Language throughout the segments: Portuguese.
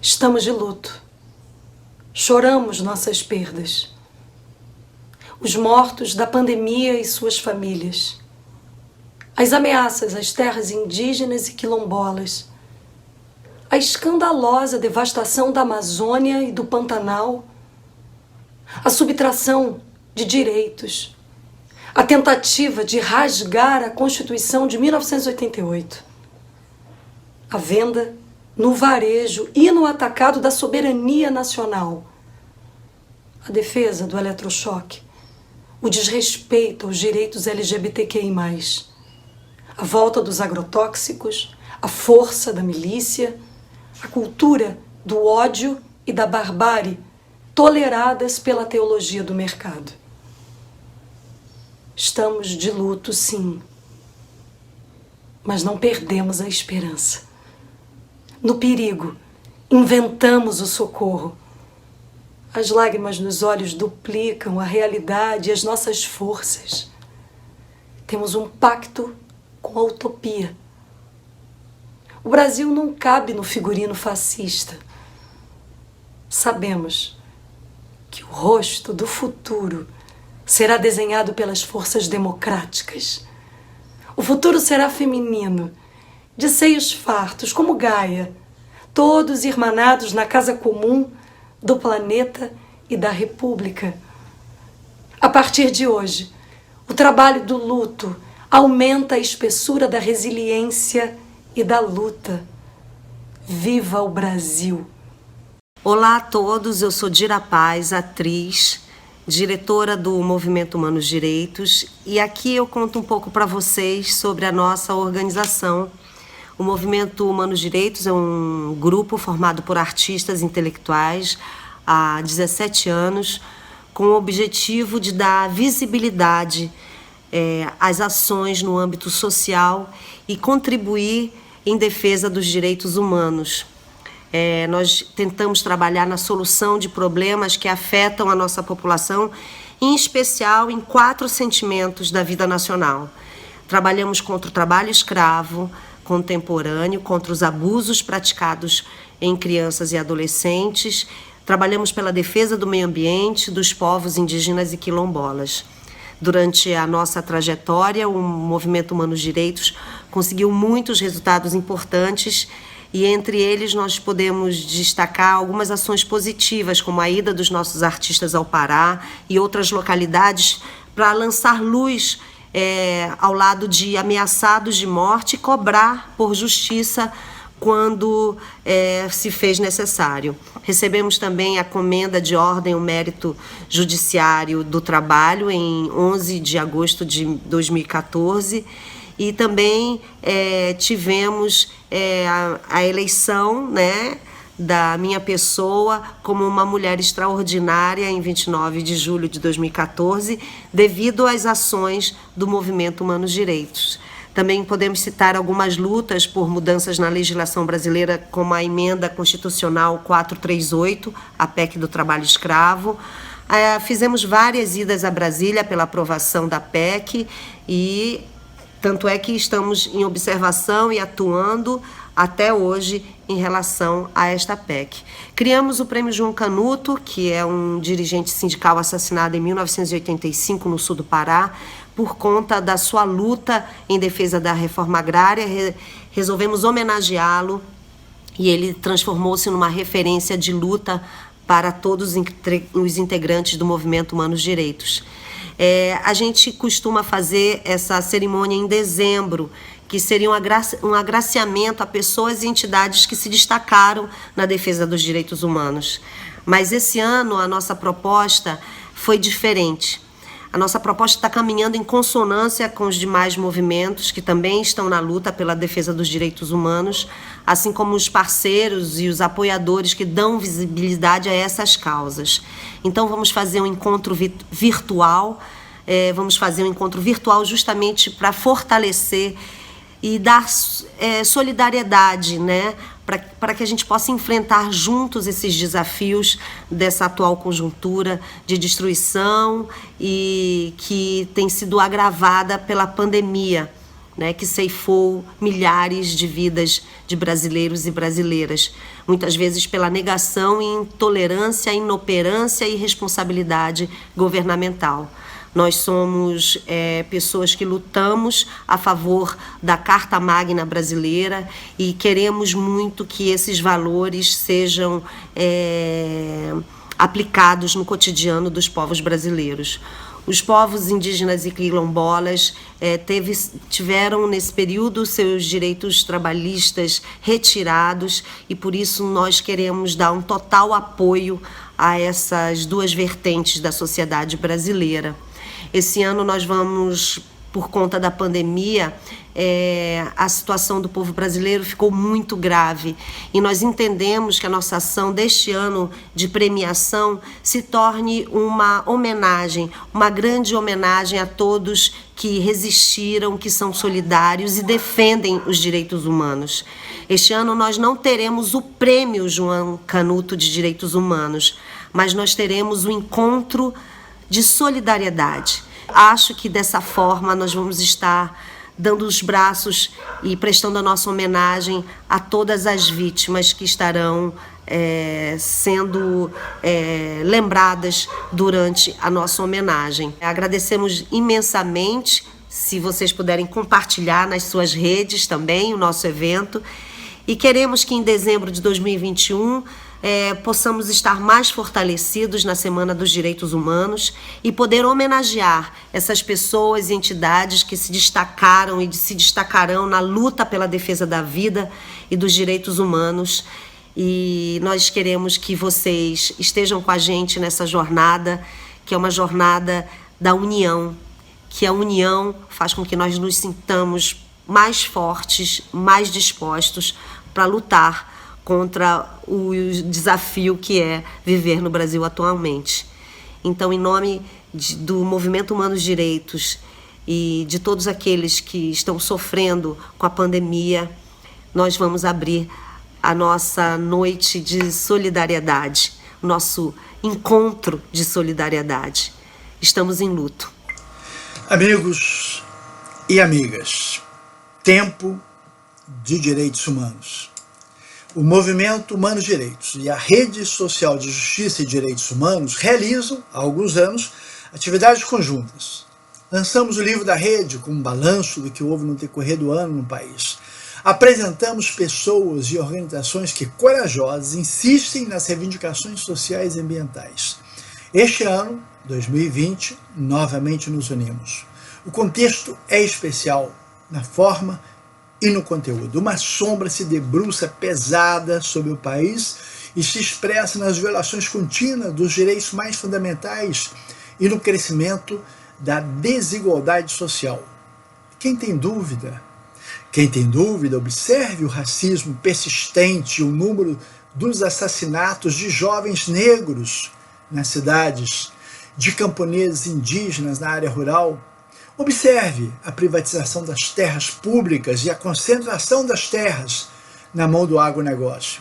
Estamos de luto. Choramos nossas perdas. Os mortos da pandemia e suas famílias. As ameaças às terras indígenas e quilombolas. A escandalosa devastação da Amazônia e do Pantanal. A subtração de direitos. A tentativa de rasgar a Constituição de 1988. A venda no varejo e no atacado da soberania nacional. A defesa do eletrochoque. O desrespeito aos direitos LGBTQI+. A volta dos agrotóxicos, a força da milícia, a cultura do ódio e da barbárie toleradas pela teologia do mercado. Estamos de luto, sim, mas não perdemos a esperança. No perigo, inventamos o socorro. As lágrimas nos olhos duplicam a realidade e as nossas forças. Temos um pacto com a utopia. O Brasil não cabe no figurino fascista. Sabemos que o rosto do futuro será desenhado pelas forças democráticas. O futuro será feminino, de seios fartos, como Gaia, todos irmanados na casa comum do planeta e da República. A partir de hoje, o trabalho do luto aumenta a espessura da resiliência e da luta. Viva o Brasil! Olá a todos, eu sou Dira Paz, atriz, diretora do Movimento Humanos Direitos, e aqui eu conto um pouco para vocês sobre a nossa organização. O Movimento Humanos Direitos é um grupo formado por artistas intelectuais há 17 anos, com o objetivo de dar visibilidade às ações no âmbito social e contribuir em defesa dos direitos humanos. Nós tentamos trabalhar na solução de problemas que afetam a nossa população, em especial em 4 sentimentos da vida nacional. Trabalhamos contra o trabalho escravo contemporâneo, contra os abusos praticados em crianças e adolescentes. Trabalhamos pela defesa do meio ambiente, dos povos indígenas e quilombolas. Durante a nossa trajetória, o Movimento Humanos Direitos conseguiu muitos resultados importantes e entre eles nós podemos destacar algumas ações positivas, como a ida dos nossos artistas ao Pará e outras localidades para lançar luz ao lado de ameaçados de morte e cobrar por justiça quando se fez necessário. Recebemos também a Comenda de Ordem ao Mérito Judiciário do Trabalho em 11 de agosto de 2014 e também tivemos a eleição, né, da minha pessoa como uma mulher extraordinária em 29 de julho de 2014, devido às ações do Movimento Humanos Direitos. Também podemos citar algumas lutas por mudanças na legislação brasileira, como a Emenda Constitucional 438, a PEC do trabalho escravo. Fizemos várias idas a Brasília pela aprovação da PEC e Tanto é que estamos em observação e atuando até hoje em relação a esta PEC. Criamos o Prêmio João Canuto, que é um dirigente sindical assassinado em 1985 no sul do Pará, por conta da sua luta em defesa da reforma agrária. Resolvemos homenageá-lo e ele transformou-se numa referência de luta para todos os integrantes do movimento Humanos Direitos. A gente costuma fazer essa cerimônia em dezembro, que seria um agraciamento a pessoas e entidades que se destacaram na defesa dos direitos humanos. Mas esse ano a nossa proposta foi diferente. A nossa proposta está caminhando em consonância com os demais movimentos que também estão na luta pela defesa dos direitos humanos, assim como os parceiros e os apoiadores que dão visibilidade a essas causas. Então vamos fazer um encontro virtual, justamente para fortalecer e dar solidariedade, né, para que a gente possa enfrentar juntos esses desafios dessa atual conjuntura de destruição e que tem sido agravada pela pandemia, né, que ceifou milhares de vidas de brasileiros e brasileiras, muitas vezes pela negação e intolerância, inoperância e irresponsabilidade governamental. Nós somos pessoas que lutamos a favor da Carta Magna brasileira e queremos muito que esses valores sejam aplicados no cotidiano dos povos brasileiros. Os povos indígenas e quilombolas tiveram nesse período seus direitos trabalhistas retirados e por isso nós queremos dar um total apoio a essas duas vertentes da sociedade brasileira. Esse ano nós vamos, por conta da pandemia, a situação do povo brasileiro ficou muito grave e nós entendemos que a nossa ação deste ano de premiação se torne uma homenagem, uma grande homenagem a todos que resistiram, que são solidários e defendem os direitos humanos. Este ano nós não teremos o Prêmio João Canuto de Direitos Humanos, mas nós teremos o encontro de solidariedade. Acho que dessa forma nós vamos estar dando os braços e prestando a nossa homenagem a todas as vítimas que estarão sendo lembradas durante a nossa homenagem. Agradecemos imensamente, se vocês puderem compartilhar nas suas redes também o nosso evento, e queremos que em dezembro de 2021 possamos estar mais fortalecidos na Semana dos Direitos Humanos e poder homenagear essas pessoas e entidades que se destacaram e se destacarão na luta pela defesa da vida e dos direitos humanos. E nós queremos que vocês estejam com a gente nessa jornada, que é uma jornada da união, que a união faz com que nós nos sintamos mais fortes, mais dispostos para lutar contra o desafio que é viver no Brasil atualmente. Então, em nome do Movimento Humanos Direitos e de todos aqueles que estão sofrendo com a pandemia, nós vamos abrir a nossa noite de solidariedade, nosso encontro de solidariedade. Estamos em luto. Amigos e amigas, tempo de direitos humanos. O Movimento Humanos Direitos e a Rede Social de Justiça e Direitos Humanos realizam, há alguns anos, atividades conjuntas. Lançamos o livro da rede com um balanço do que houve no decorrer do ano no país. Apresentamos pessoas e organizações que, corajosas, insistem nas reivindicações sociais e ambientais. Este ano, 2020, novamente nos unimos. O contexto é especial na forma e no conteúdo. Uma sombra se debruça pesada sobre o país e se expressa nas violações contínuas dos direitos mais fundamentais e no crescimento da desigualdade social. Quem tem dúvida? Quem tem dúvida, observe o racismo persistente e o número dos assassinatos de jovens negros nas cidades, de camponeses indígenas na área rural. Observe a privatização das terras públicas e a concentração das terras na mão do agronegócio.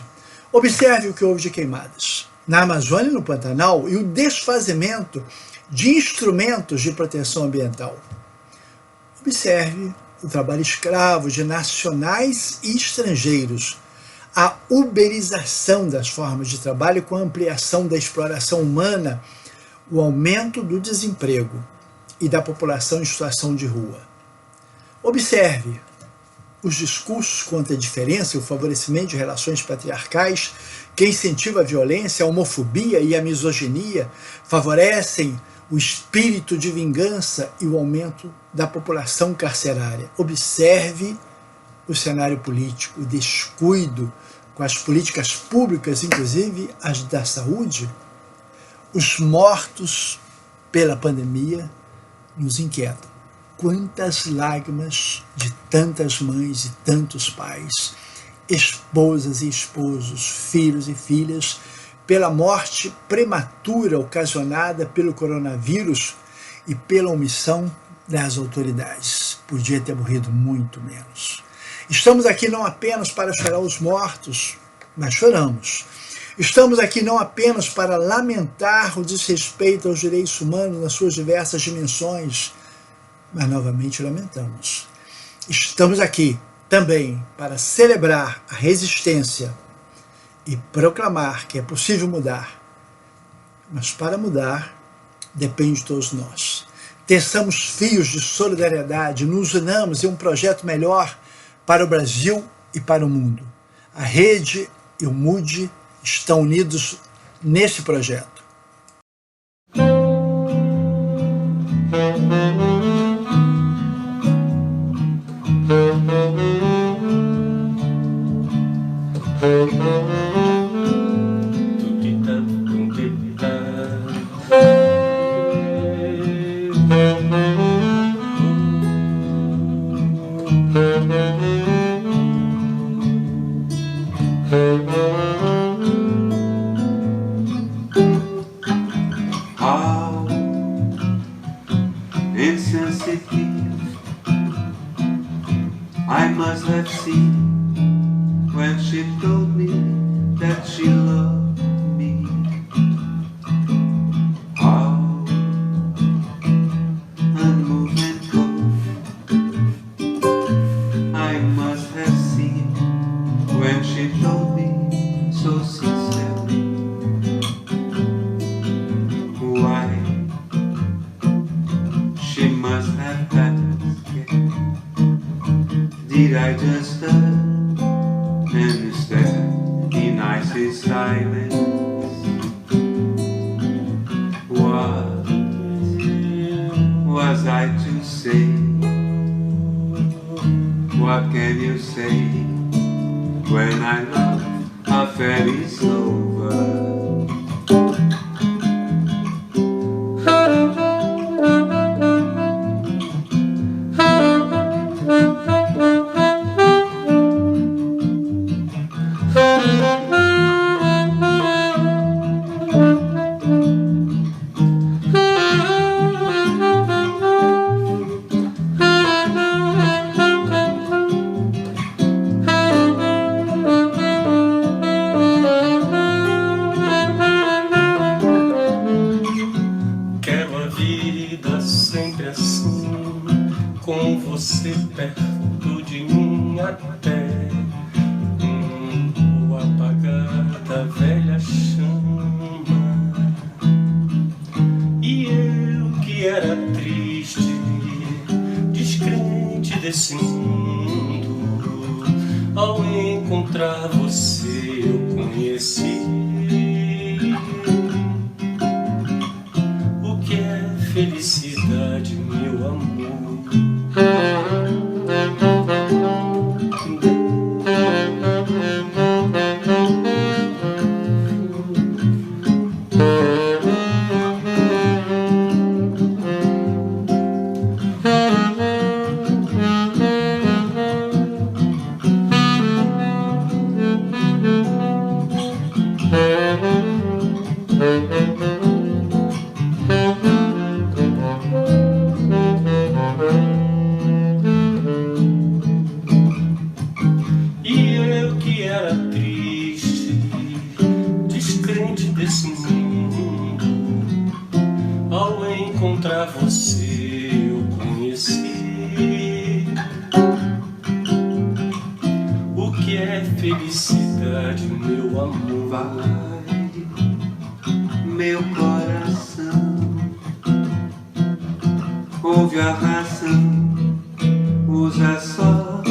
Observe o que houve de queimadas na Amazônia e no Pantanal e o desfazimento de instrumentos de proteção ambiental. Observe o trabalho escravo de nacionais e estrangeiros, a uberização das formas de trabalho com a ampliação da exploração humana, o aumento do desemprego e da população em situação de rua. Observe os discursos contra a diferença e o favorecimento de relações patriarcais que incentivam a violência, a homofobia e a misoginia, favorecem o espírito de vingança e o aumento da população carcerária. Observe o cenário político, o descuido com as políticas públicas, inclusive as da saúde. Os mortos pela pandemia nos inquietam. Quantas lágrimas de tantas mães e tantos pais, esposas e esposos, filhos e filhas, pela morte prematura ocasionada pelo coronavírus e pela omissão das autoridades. Podia ter morrido muito menos. Estamos aqui não apenas para chorar os mortos, mas choramos. Estamos aqui não apenas para lamentar o desrespeito aos direitos humanos nas suas diversas dimensões, mas novamente lamentamos. Estamos aqui também para celebrar a resistência e proclamar que é possível mudar. Mas para mudar, depende de todos nós. Teçamos fios de solidariedade, nos unamos em um projeto melhor para o Brasil e para o mundo. A Rede e o MUDE estão unidos nesse projeto. How insensitive I must have seen when she told me that she loved me. How unmoved and cold I must have seen when she told me so sincerely. Why she must have asked, did I just understand in icy silence? What was I to say? What can you say when I love affair is over? Sempre assim, com você perto de mim até o apagar da velha chama. E eu que era triste, descrente desse mundo, ao encontrar você eu conheci o que é felicidade, meu amor. que é felicidade, meu amor. Vai, meu coração, ouve a razão, usa só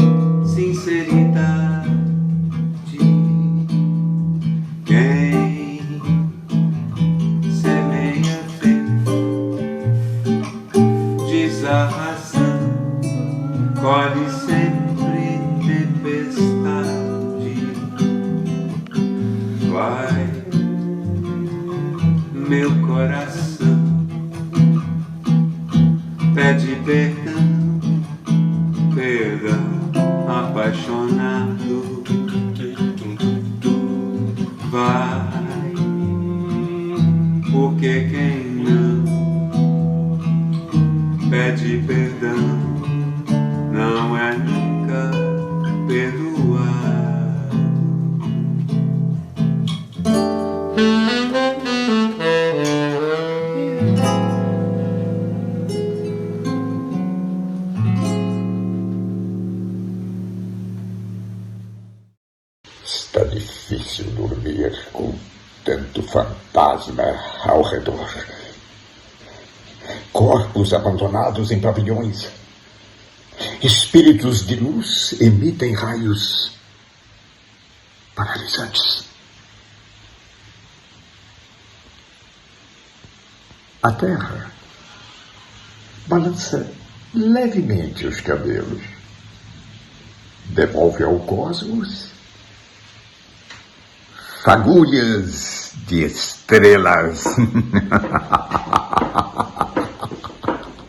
sinceridade. Quem semeia fé, diz a razão, colhe sempre tempestade. Vai, meu coração, pede perdão, perdão apaixonado. Vai, porque quem não pede perdão não é nunca perdoado. Está difícil dormir com tanto fantasma ao redor. Corpos abandonados em pavilhões. Espíritos de luz emitem raios paralisantes. A Terra balança levemente os cabelos. Devolve ao cosmos fagulhas de estrelas.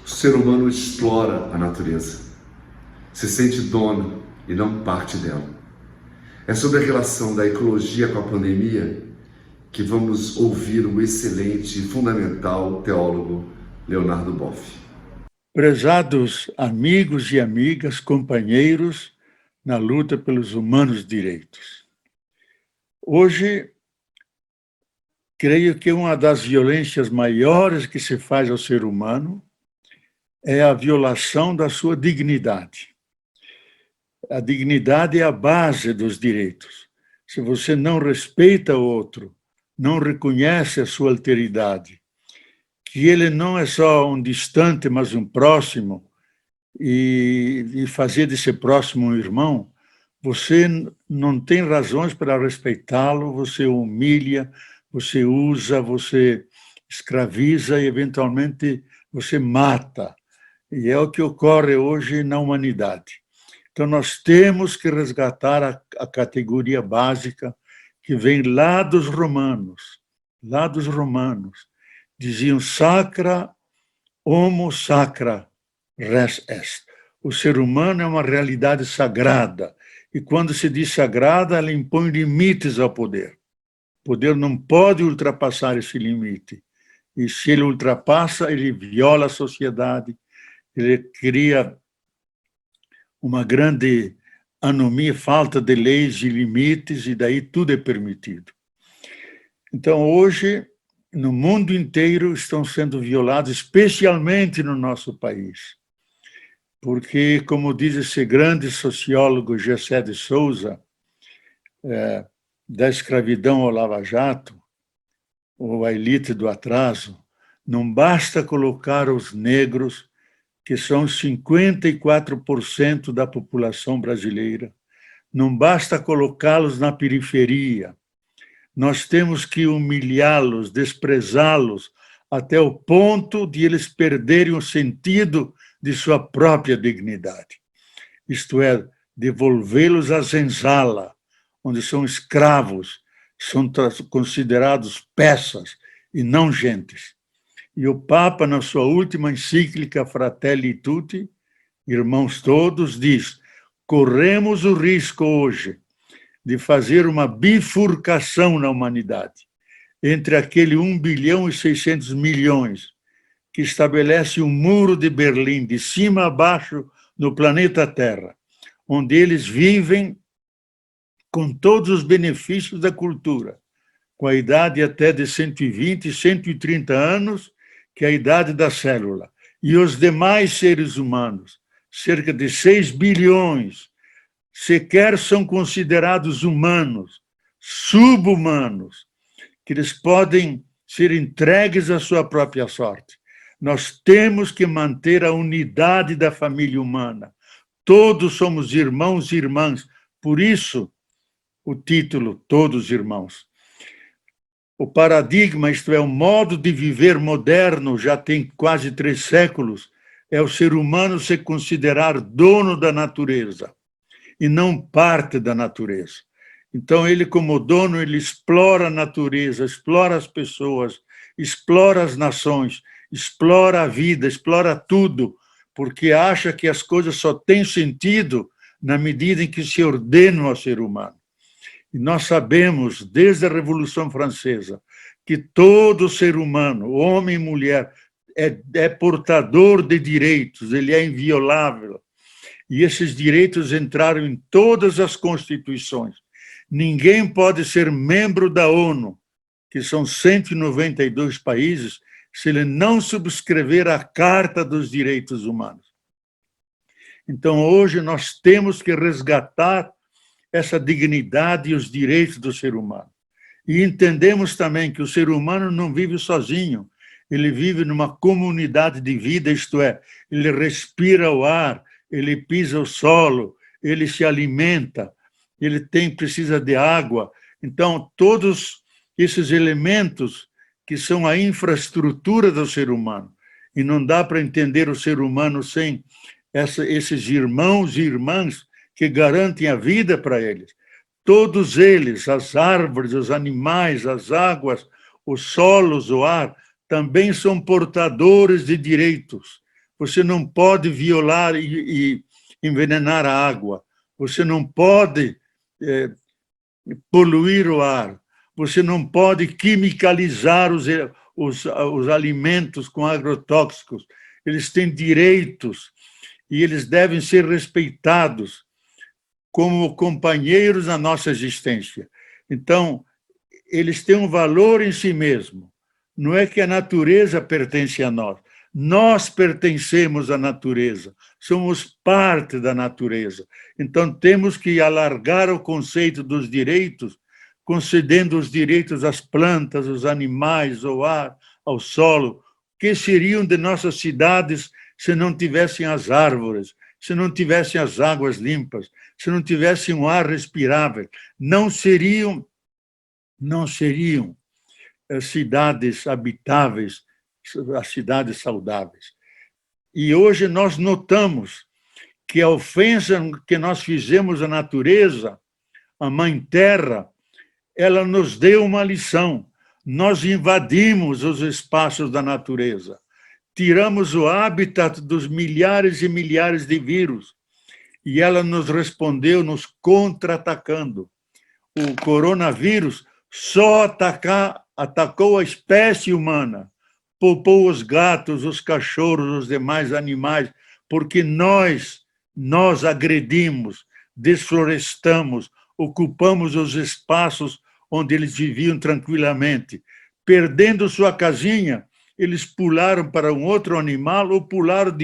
O ser humano explora a natureza, se sente dono e não parte dela. É sobre a relação da ecologia com a pandemia que vamos ouvir o excelente e fundamental teólogo Leonardo Boff. Prezados amigos e amigas, companheiros na luta pelos humanos direitos. Hoje, creio que uma das violências maiores que se faz ao ser humano é a violação da sua dignidade. A dignidade é a base dos direitos. Se você não respeita o outro, não reconhece a sua alteridade, que ele não é só um distante, mas um próximo, e fazer desse próximo um irmão, você não tem razões para respeitá-lo, você o humilha, você usa, você escraviza e, eventualmente, você mata. E é o que ocorre hoje na humanidade. Então, nós temos que resgatar a categoria básica que vem lá dos romanos. Lá dos romanos. Diziam sacra, homo sacra, res est. O ser humano é uma realidade sagrada. E quando se diz sagrada, ela impõe limites ao poder. O poder não pode ultrapassar esse limite. E se ele ultrapassa, ele viola a sociedade, ele cria uma grande anomia, falta de leis e limites, e daí tudo é permitido. Então, hoje, no mundo inteiro, estão sendo violados, especialmente no nosso país. Porque, como diz esse grande sociólogo Gessé de Souza, da escravidão ao lava-jato, ou a elite do atraso, não basta colocar os negros, que são 54% da população brasileira, não basta colocá-los na periferia, nós temos que humilhá-los, desprezá-los, até o ponto de eles perderem o sentido de sua própria dignidade. Isto é, devolvê-los à senzala, onde são escravos, são considerados peças e não gentes. E o Papa, na sua última encíclica Fratelli Tutti, irmãos todos, diz: corremos o risco hoje de fazer uma bifurcação na humanidade entre aquele 1 bilhão e 600 milhões que estabelece um muro de Berlim de cima a baixo no planeta Terra, onde eles vivem com todos os benefícios da cultura, com a idade até de 120, 130 anos, que é a idade da célula. E os demais seres humanos, cerca de 6 bilhões, sequer são considerados humanos, sub-humanos, que eles podem ser entregues à sua própria sorte. Nós temos que manter a unidade da família humana. Todos somos irmãos e irmãs, por isso o título Todos Irmãos. O paradigma, isto é, o modo de viver moderno, já tem quase 3 séculos, é o ser humano se considerar dono da natureza e não parte da natureza. Então, ele, como dono, ele explora a natureza, explora as pessoas, explora as nações, explora a vida, explora tudo, porque acha que as coisas só têm sentido na medida em que se ordenam ao ser humano. E nós sabemos, desde a Revolução Francesa, que todo ser humano, homem e mulher, é portador de direitos, ele é inviolável. E esses direitos entraram em todas as constituições. Ninguém pode ser membro da ONU, que são 192 países, se ele não subscrever a Carta dos Direitos Humanos. Então, hoje, nós temos que resgatar essa dignidade e os direitos do ser humano. E entendemos também que o ser humano não vive sozinho, ele vive numa comunidade de vida, isto é, ele respira o ar, ele pisa o solo, ele se alimenta, ele precisa de água. Então, todos esses elementos que são a infraestrutura do ser humano, e não dá para entender o ser humano sem esses irmãos e irmãs que garantem a vida para eles. Todos eles, as árvores, os animais, as águas, os solos, o ar, também são portadores de direitos. Você não pode violar e envenenar a água, você não pode poluir o ar, você não pode quimicalizar os alimentos com agrotóxicos. Eles têm direitos e eles devem ser respeitados como companheiros na nossa existência. Então, eles têm um valor em si mesmo. Não é que a natureza pertence a nós. Nós pertencemos à natureza, somos parte da natureza. Então, temos que alargar o conceito dos direitos, concedendo os direitos às plantas, aos animais, ao ar, ao solo. Que seriam de nossas cidades se não tivessem as árvores, se não tivessem as águas limpas, se não tivessem um ar respirável? Não seriam cidades habitáveis, as cidades saudáveis. E hoje nós notamos que a ofensa que nós fizemos à natureza, à Mãe Terra, ela nos deu uma lição. Nós invadimos os espaços da natureza, tiramos o habitat dos milhares e milhares de vírus, e ela nos respondeu nos contra-atacando. O coronavírus só atacou a espécie humana, poupou os gatos, os cachorros, os demais animais, porque nós agredimos, desflorestamos, ocupamos os espaços onde eles viviam tranquilamente. Perdendo sua casinha, eles pularam para um outro animal ou pularam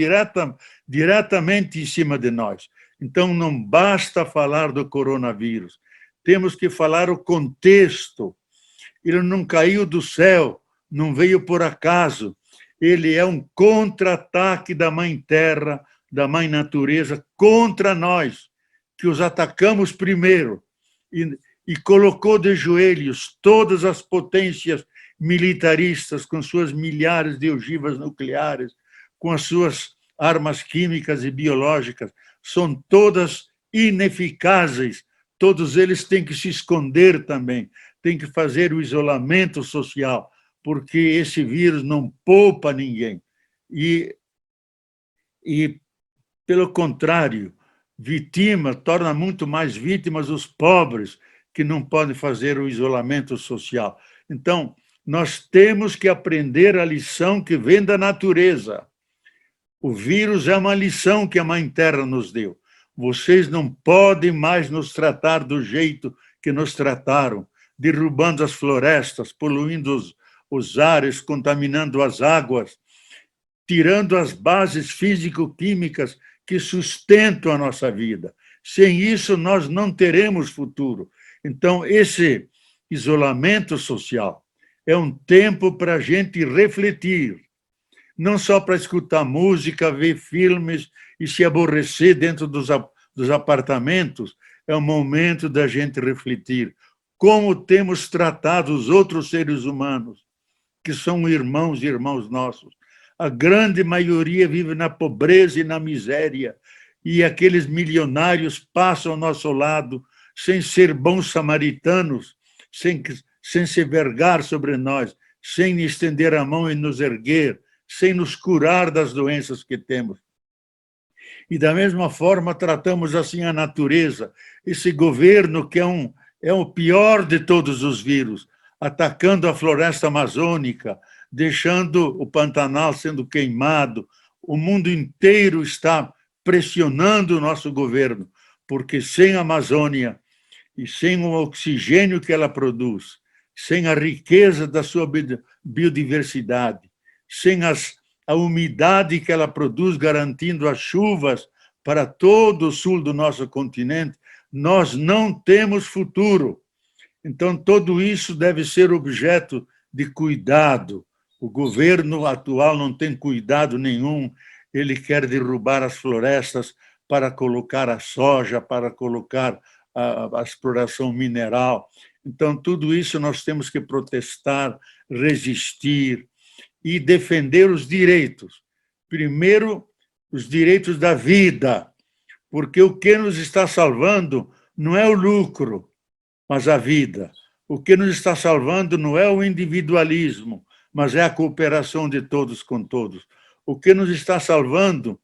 diretamente em cima de nós. Então, não basta falar do coronavírus, temos que falar o contexto. Ele não caiu do céu, não veio por acaso. Ele é um contra-ataque da Mãe Terra, da Mãe Natureza, contra nós, que os atacamos primeiro, e colocou de joelhos todas as potências militaristas, com suas milhares de ogivas nucleares, com as suas armas químicas e biológicas. São todas ineficazes, todos eles têm que se esconder também, têm que fazer o isolamento social, porque esse vírus não poupa ninguém. E pelo contrário, torna muito mais vítimas os pobres, que não podem fazer o isolamento social. Então, nós temos que aprender a lição que vem da natureza. O vírus é uma lição que a Mãe Terra nos deu. Vocês não podem mais nos tratar do jeito que nos trataram, derrubando as florestas, poluindo os ares, contaminando as águas, tirando as bases físico-químicas que sustentam a nossa vida. Sem isso, nós não teremos futuro. Então, esse isolamento social é um tempo para a gente refletir, não só para escutar música, ver filmes e se aborrecer dentro dos apartamentos. É o momento da gente refletir como temos tratado os outros seres humanos, que são irmãos e irmãos nossos. A grande maioria vive na pobreza e na miséria, e aqueles milionários passam ao nosso lado sem ser bons samaritanos, sem se vergar sobre nós, sem estender a mão e nos erguer, sem nos curar das doenças que temos. E, da mesma forma, tratamos assim a natureza, esse governo que é o pior de todos os vírus, atacando a floresta amazônica, deixando o Pantanal sendo queimado. O mundo inteiro está pressionando o nosso governo, porque sem a Amazônia e sem o oxigênio que ela produz, sem a riqueza da sua biodiversidade, sem a umidade que ela produz, garantindo as chuvas para todo o sul do nosso continente, nós não temos futuro. Então, tudo isso deve ser objeto de cuidado. O governo atual não tem cuidado nenhum, ele quer derrubar as florestas para colocar a soja, para colocar a exploração mineral. Então, tudo isso nós temos que protestar, resistir e defender os direitos. Primeiro, os direitos da vida, porque o que nos está salvando não é o lucro, mas a vida. O que nos está salvando não é o individualismo, mas é a cooperação de todos com todos. O que nos está salvando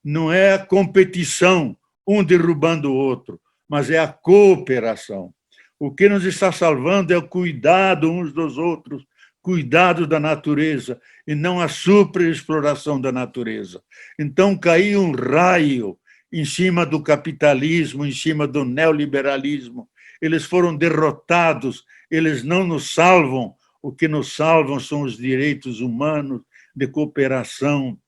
não é a competição, um derrubando o outro, mas é a cooperação. O que nos está salvando é o cuidado uns dos outros, cuidado da natureza, e não a superexploração da natureza. Então, caiu um raio em cima do capitalismo, em cima do neoliberalismo. Eles foram derrotados, eles não nos salvam. O que nos salvam são os direitos humanos, de cooperação,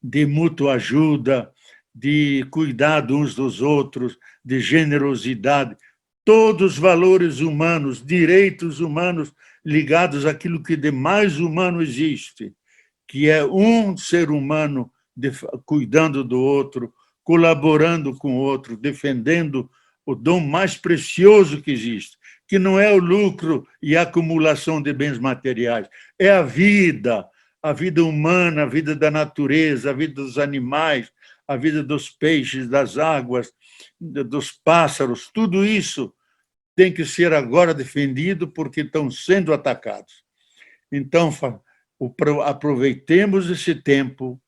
de mútua ajuda, de cuidado uns dos outros, de generosidade. Todos os valores humanos, direitos humanos ligados àquilo que de mais humano existe, que é um ser humano cuidando do outro, colaborando com o outro, defendendo o dom mais precioso que existe, que não é o lucro e a acumulação de bens materiais, é a vida humana, a vida da natureza, a vida dos animais, a vida dos peixes, das águas, dos pássaros, tudo isso tem que ser agora defendido porque estão sendo atacados. Então, aproveitemos esse tempo,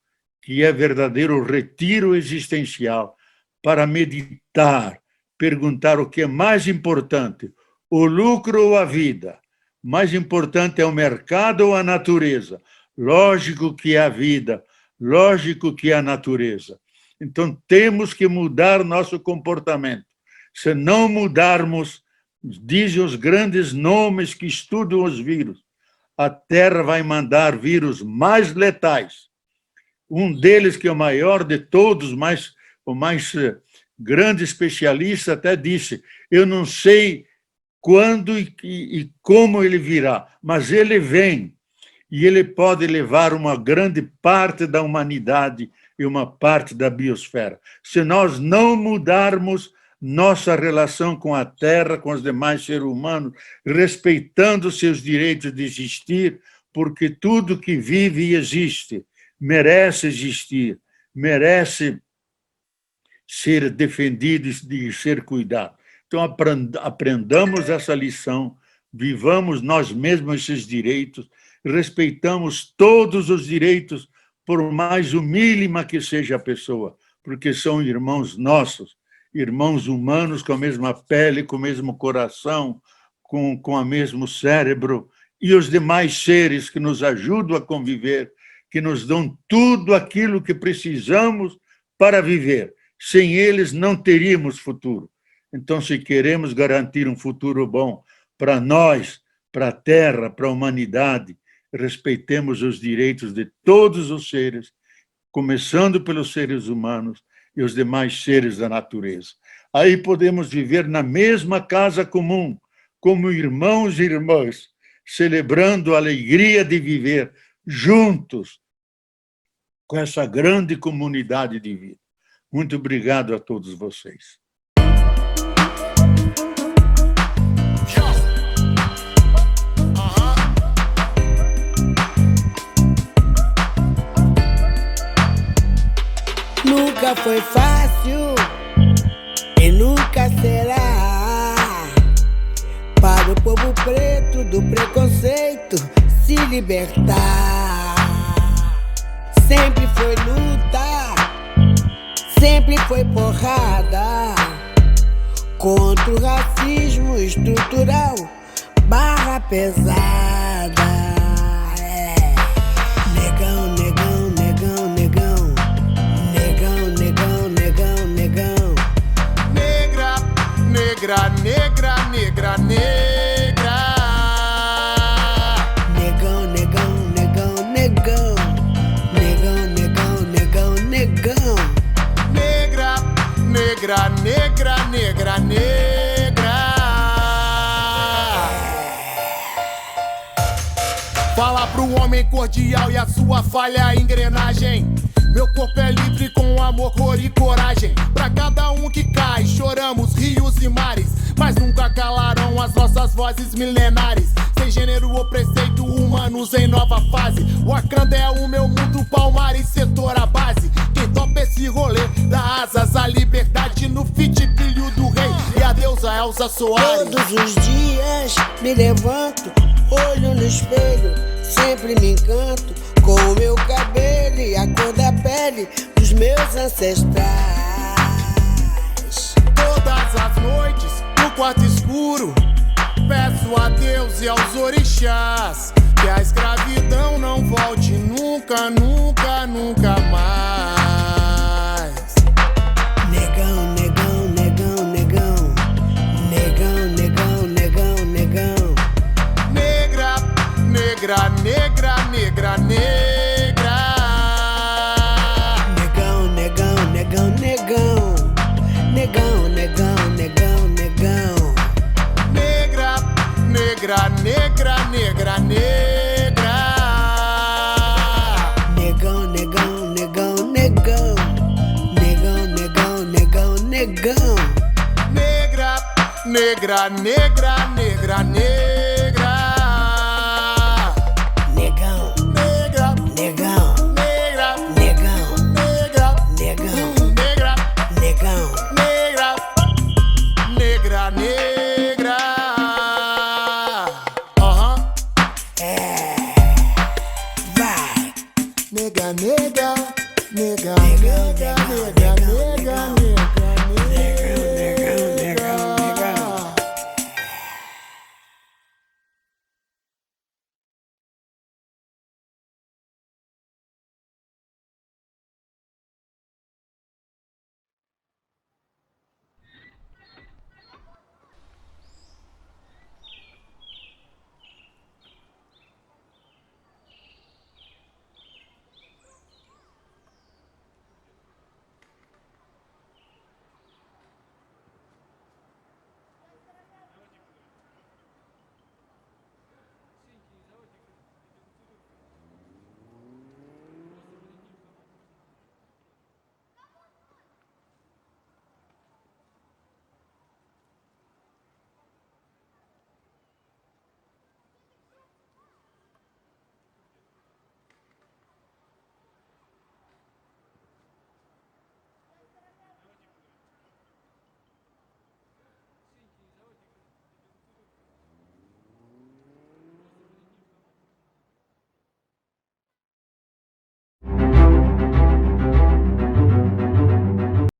que é verdadeiro retiro existencial, para meditar, perguntar o que é mais importante, o lucro ou a vida? Mais importante é o mercado ou a natureza? Lógico que é a vida, lógico que é a natureza. Então, temos que mudar nosso comportamento. Se não mudarmos, dizem os grandes nomes que estudam os vírus, a Terra vai mandar vírus mais letais. Um deles, que é o maior de todos, o mais grande especialista, até disse: eu não sei quando e como ele virá, mas ele vem, e ele pode levar uma grande parte da humanidade e uma parte da biosfera. Se nós não mudarmos nossa relação com a Terra, com os demais seres humanos, respeitando seus direitos de existir, porque tudo que vive e existe merece existir, merece ser defendido e ser cuidado. Então, aprendamos essa lição, vivamos nós mesmos esses direitos, respeitamos todos os direitos, por mais humílima que seja a pessoa, porque são irmãos nossos, irmãos humanos com a mesma pele, com o mesmo coração, com o mesmo cérebro, e os demais seres que nos ajudam a conviver, que nos dão tudo aquilo que precisamos para viver. Sem eles não teríamos futuro. Então, se queremos garantir um futuro bom para nós, para a Terra, para a humanidade, respeitemos os direitos de todos os seres, começando pelos seres humanos, e os demais seres da natureza. Aí podemos viver na mesma casa comum, como irmãos e irmãs, celebrando a alegria de viver juntos com essa grande comunidade de vida. Muito obrigado a todos vocês. Nunca foi fácil e nunca será para o povo preto do preconceito se libertar. Sempre foi luta, sempre foi porrada contra o racismo estrutural barra pesada. Negão, negão, negão, negão. Negão, negão, negão, negão. Negra, negra, negra, negra, negra. Negão, negão, negão, negão. Negão, negão, negão, negão. Negra, negra, negra, negra, negra. Fala pro homem cordial e a sua falha engrenagem. Meu corpo é livre com amor, cor e coragem. Pra cada um que cai, choramos rios e mares, mas nunca calarão as nossas vozes milenares. Sem gênero ou preceito, humanos em nova fase. Wakanda é o meu mundo, Palmares, setor a base. Quem topa esse rolê dá asas à liberdade no feat, filho do rei e a deusa Elza Soares. Todos os dias me levanto, olho no espelho, sempre me encanto com o meu cabelo e a cor da pele dos meus ancestrais. Todas as noites, no quarto escuro, peço a Deus e aos orixás que a escravidão não volte nunca, nunca, nunca mais. Negão, negão, negão, negão. Negão, negão, negão, negão. Negra, negra, negra, negra, negra. Negão, negão, negão, negão. Negão, negão, negão, negão. Negra, negra, negra, negra, negra. Negão, negão, negão, negão. Negão, negão, negão, negão. Negra, negra, negra, negra, negra.